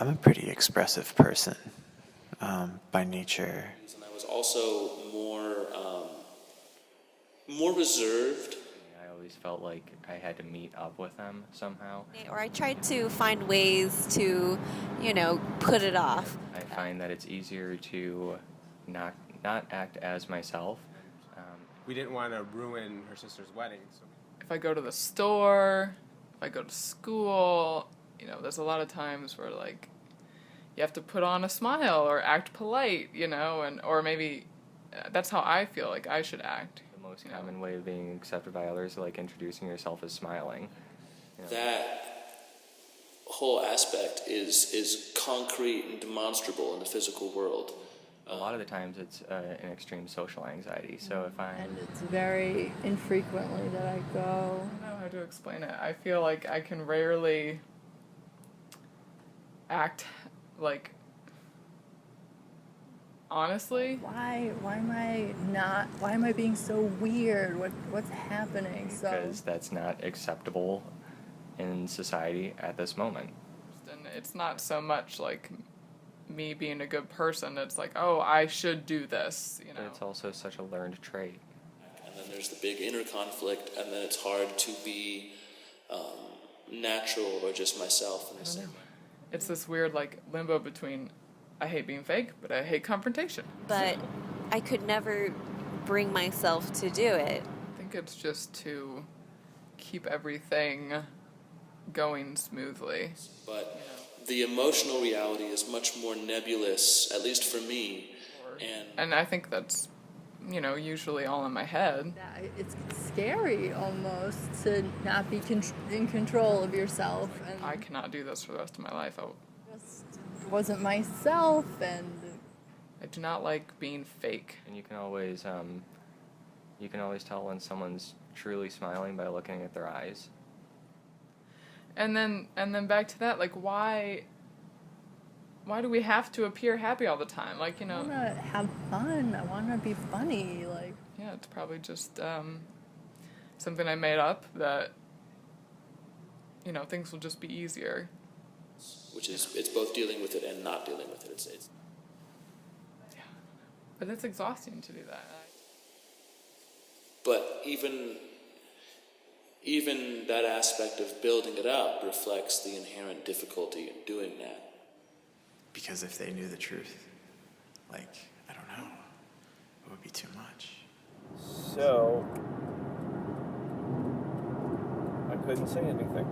I'm a pretty expressive person by nature. And I was also more reserved. I always felt like I had to meet up with them somehow. Or I tried to find ways to, put it off. I find that it's easier to not act as myself. We didn't want to ruin her sister's wedding. So. If I go to the store, if I go to school, there's a lot of times where, like, you have to put on a smile or act polite, or maybe that's how I feel like I should act. The most common way of being accepted by others, like introducing yourself as smiling. That whole aspect is concrete and demonstrable in the physical world. A lot of the times it's an extreme social anxiety. So if And it's very infrequently that I go. I don't know how to explain it. I feel like I can rarely act like honestly. Why am I being so weird? What's happening? Because that's not acceptable in society at this moment. And it's not so much like me being a good person. It's like, oh, I should do this, But it's also such a learned trait. And then there's the big inner conflict, and then it's hard to be natural or just myself in the same way. It's this weird, like, limbo between I hate being fake, but I hate confrontation. But I could never bring myself to do it. I think it's just to keep everything going smoothly. But the emotional reality is much more nebulous, at least for me. And I think that's, usually all in my head. Yeah, it's scary almost to not be in control of yourself. And I cannot do this for the rest of my life. I just wasn't myself, and do not like being fake. And you can always tell when someone's truly smiling by looking at their eyes. And then back to that, like, why do we have to appear happy all the time? Like, I want to have fun. I want to be funny. Like, yeah, it's probably just something I made up that, things will just be easier. Which is, it's both dealing with it and not dealing with it. It's Yeah. But it's exhausting to do that. But even that aspect of building it up reflects the inherent difficulty in doing that. Because if they knew the truth, I don't know, it would be too much. So, I couldn't say anything.